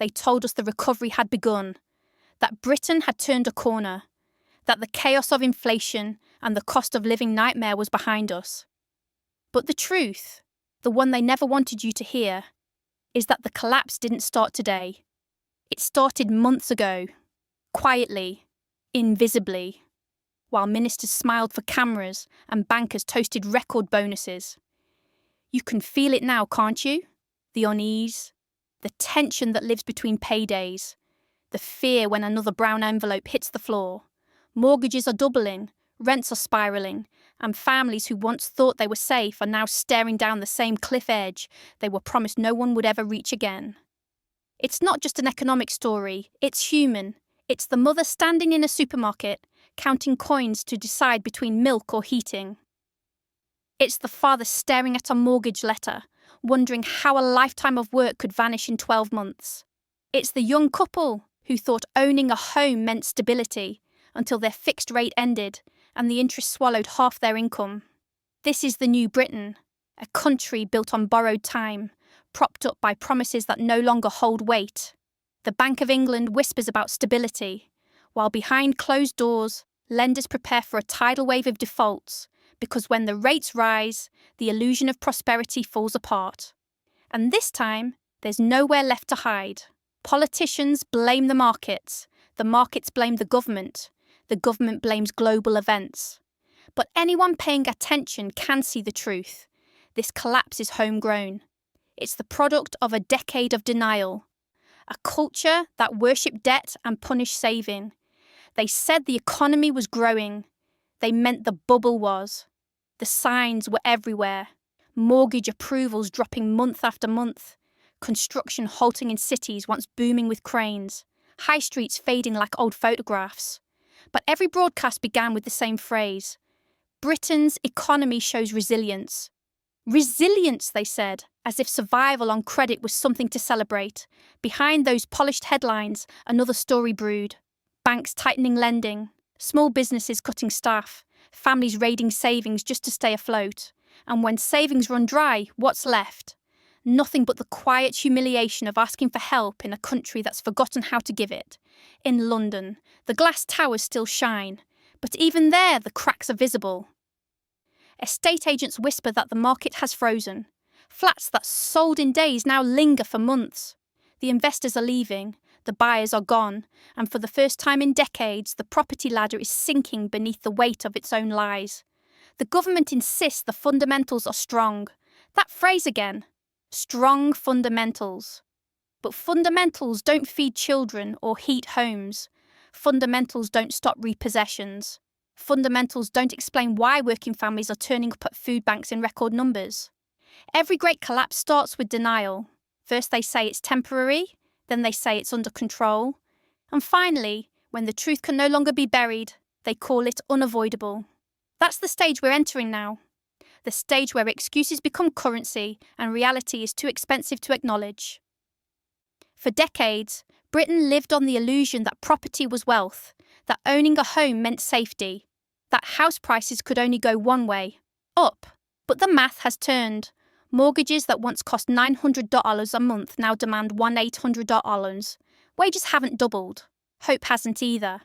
they told us the recovery had begun, that Britain had turned a corner, that the chaos of inflation and the cost of living nightmare was behind us. But the truth, the one they never wanted you to hear, is that the collapse didn't start today. It started months ago, quietly, invisibly, while ministers smiled for cameras and bankers toasted record bonuses. You can feel it now, can't you? The unease, the tension that lives between paydays, the fear when another brown envelope hits the floor. Mortgages are doubling, rents are spiralling, and families who once thought they were safe are now staring down the same cliff edge they were promised no one would ever reach again. It's not just an economic story, it's human. It's the mother standing in a supermarket, counting coins to decide between milk or heating. It's the father staring at a mortgage letter, wondering how a lifetime of work could vanish in 12 months. It's the young couple who thought owning a home meant stability until their fixed rate ended and the interest swallowed half their income. This is the new Britain, a country built on borrowed time, propped up by promises that no longer hold weight. The Bank of England whispers about stability, while behind closed doors, lenders prepare for a tidal wave of defaults, because when the rates rise, the illusion of prosperity falls apart. And this time, there's nowhere left to hide. Politicians blame the markets blame the government blames global events. But anyone paying attention can see the truth. This collapse is homegrown. It's the product of a decade of denial. A culture that worshipped debt and punished saving. They said the economy was growing. They meant the bubble was. The signs were everywhere. Mortgage approvals dropping month after month. Construction halting in cities once booming with cranes. High streets fading like old photographs. But every broadcast began with the same phrase. Britain's economy shows resilience. Resilience, they said, as if survival on credit was something to celebrate. Behind those polished headlines, another story brewed. Banks tightening lending, small businesses cutting staff, families raiding savings just to stay afloat. And when savings run dry, what's left? Nothing but the quiet humiliation of asking for help in a country that's forgotten how to give it. In London, the glass towers still shine, but even there the cracks are visible. Estate agents whisper that the market has frozen. Flats that sold in days now linger for months. The investors are leaving, the buyers are gone, and for the first time in decades, the property ladder is sinking beneath the weight of its own lies. The government insists the fundamentals are strong. That phrase again. Strong fundamentals. But fundamentals don't feed children or heat homes. Fundamentals don't stop repossessions. Fundamentals don't explain why working families are turning up at food banks in record numbers. Every great collapse starts with denial. First they say it's temporary, then they say it's under control, and finally, when the truth can no longer be buried, they call it unavoidable. That's the stage we're entering now. The stage where excuses become currency and reality is too expensive to acknowledge. For decades, Britain lived on the illusion that property was wealth, that owning a home meant safety, that house prices could only go one way, up. But the math has turned. Mortgages that once cost $900 a month now demand $1,800. Wages haven't doubled. Hope hasn't either.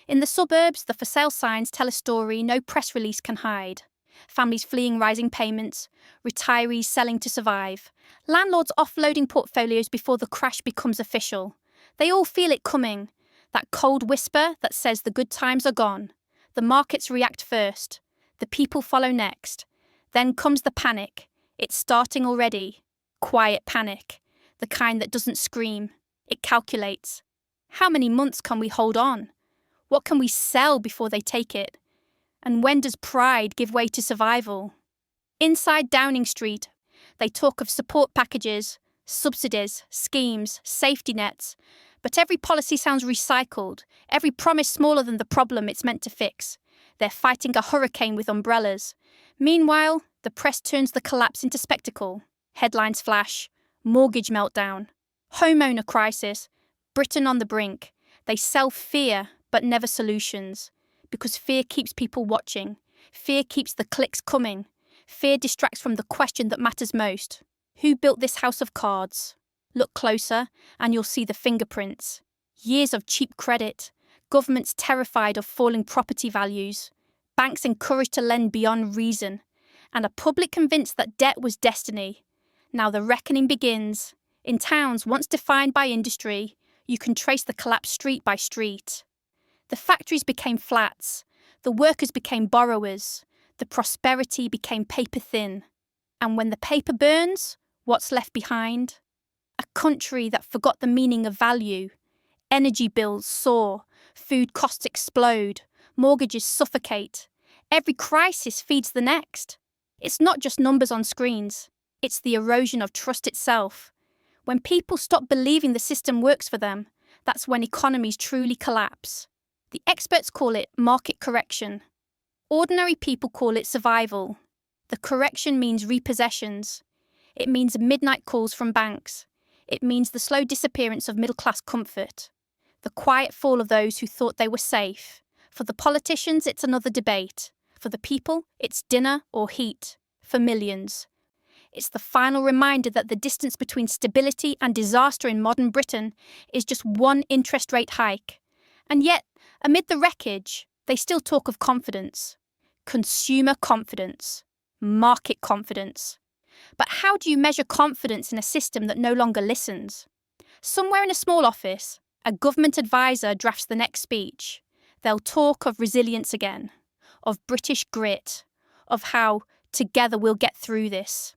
In the suburbs, the for sale signs tell a story no press release can hide. Families fleeing rising payments, retirees selling to survive, landlords offloading portfolios before the crash becomes official. They all feel it coming, that cold whisper that says the good times are gone. The markets react first, the people follow next. Then comes the panic. It's starting already. Quiet panic, the kind that doesn't scream. It calculates. How many months can we hold on? What can we sell before they take it? And when does pride give way to survival? Inside Downing Street, they talk of support packages, subsidies, schemes, safety nets. But every policy sounds recycled, every promise smaller than the problem it's meant to fix. They're fighting a hurricane with umbrellas. Meanwhile, the press turns the collapse into spectacle. Headlines flash, mortgage meltdown, homeowner crisis, Britain on the brink. They sell fear, but never solutions. Because fear keeps people watching. Fear keeps the clicks coming. Fear distracts from the question that matters most. Who built this house of cards? Look closer, and you'll see the fingerprints. Years of cheap credit, governments terrified of falling property values, banks encouraged to lend beyond reason, and a public convinced that debt was destiny. Now the reckoning begins. In towns once defined by industry, you can trace the collapse street by street. The factories became flats, the workers became borrowers, the prosperity became paper thin. And when the paper burns, what's left behind? A country that forgot the meaning of value. Energy bills soar, food costs explode, mortgages suffocate. Every crisis feeds the next. It's not just numbers on screens, it's the erosion of trust itself. When people stop believing the system works for them, that's when economies truly collapse. The experts call it market correction. Ordinary people call it survival. The correction means repossessions. It means midnight calls from banks. It means the slow disappearance of middle-class comfort. The quiet fall of those who thought they were safe. For the politicians, it's another debate. For the people, it's dinner or heat. For millions, it's the final reminder that the distance between stability and disaster in modern Britain is just one interest rate hike. And yet, amid the wreckage, they still talk of confidence. Consumer confidence. Market confidence. But how do you measure confidence in a system that no longer listens? Somewhere in a small office, a government advisor drafts the next speech. They'll talk of resilience again, of British grit, of how together we'll get through this.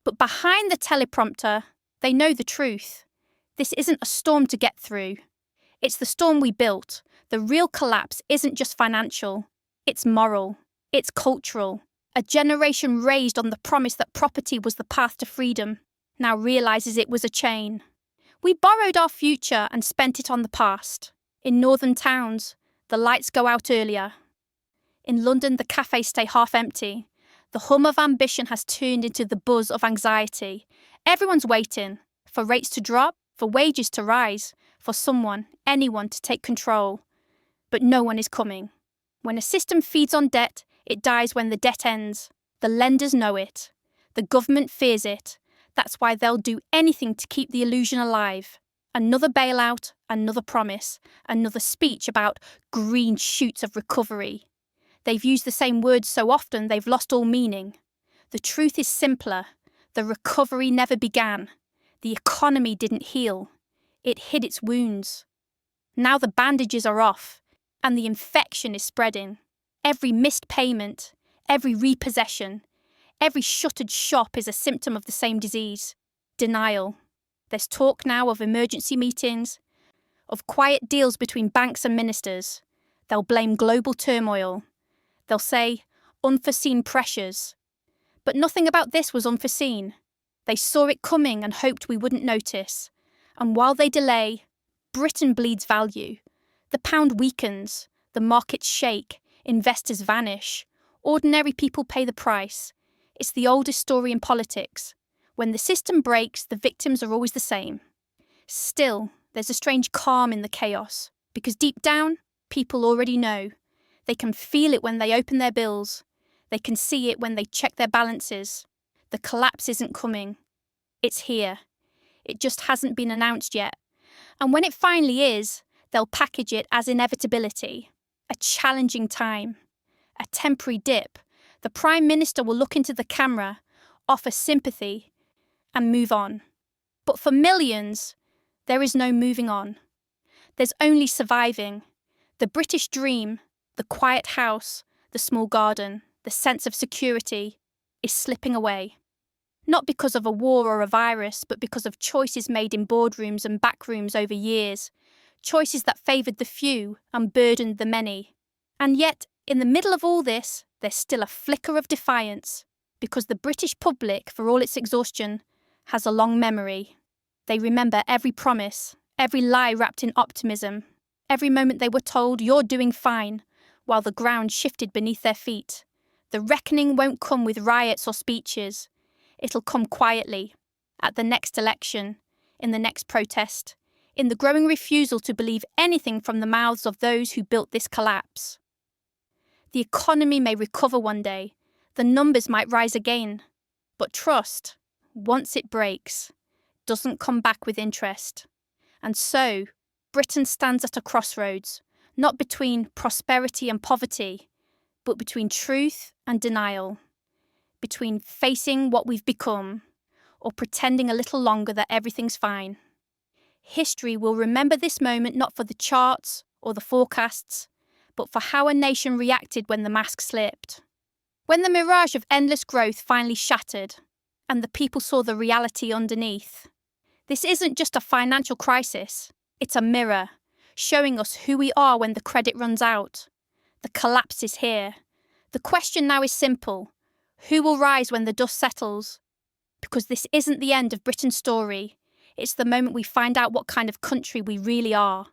But behind the teleprompter, they know the truth. This isn't a storm to get through. It's the storm we built. The real collapse isn't just financial. It's moral. It's cultural. A generation raised on the promise that property was the path to freedom now realises it was a chain. We borrowed our future and spent it on the past. In northern towns, the lights go out earlier. In London, the cafes stay half empty. The hum of ambition has turned into the buzz of anxiety. Everyone's waiting for rates to drop, for wages to rise, for someone, anyone to take control. But no one is coming. When a system feeds on debt, it dies when the debt ends. The lenders know it. The government fears it. That's why they'll do anything to keep the illusion alive. Another bailout, another promise, another speech about green shoots of recovery. They've used the same words so often they've lost all meaning. The truth is simpler. The recovery never began. The economy didn't heal. It hid its wounds. Now the bandages are off, and the infection is spreading. Every missed payment, every repossession, every shuttered shop is a symptom of the same disease. Denial. There's talk now of emergency meetings, of quiet deals between banks and ministers. They'll blame global turmoil. They'll say, unforeseen pressures. But nothing about this was unforeseen. They saw it coming and hoped we wouldn't notice. And while they delay, Britain bleeds value. The pound weakens, the markets shake, investors vanish. Ordinary people pay the price. It's the oldest story in politics. When the system breaks, the victims are always the same. Still, there's a strange calm in the chaos, because deep down, people already know. They can feel it when they open their bills. They can see it when they check their balances. The collapse isn't coming. It's here. It just hasn't been announced yet. And when it finally is, they'll package it as inevitability. A challenging time. A temporary dip. The Prime Minister will look into the camera, offer sympathy, and move on. But for millions, there is no moving on. There's only surviving. The British dream, the quiet house, the small garden, the sense of security, is slipping away. Not because of a war or a virus, but because of choices made in boardrooms and backrooms over years. Choices that favoured the few and burdened the many. And yet, in the middle of all this, there's still a flicker of defiance, because the British public, for all its exhaustion, has a long memory. They remember every promise, every lie wrapped in optimism, every moment they were told, "You're doing fine," while the ground shifted beneath their feet. The reckoning won't come with riots or speeches. It'll come quietly, at the next election, in the next protest, in the growing refusal to believe anything from the mouths of those who built this collapse. The economy may recover one day, the numbers might rise again, but trust, once it breaks, doesn't come back with interest. And so, Britain stands at a crossroads, not between prosperity and poverty, but between truth and denial, between facing what we've become or pretending a little longer that everything's fine. History will remember this moment not for the charts or the forecasts, but for how a nation reacted when the mask slipped. When the mirage of endless growth finally shattered, and the people saw the reality underneath. This isn't just a financial crisis, it's a mirror, showing us who we are when the credit runs out. The collapse is here. The question now is simple. Who will rise when the dust settles? Because this isn't the end of Britain's story. It's the moment we find out what kind of country we really are.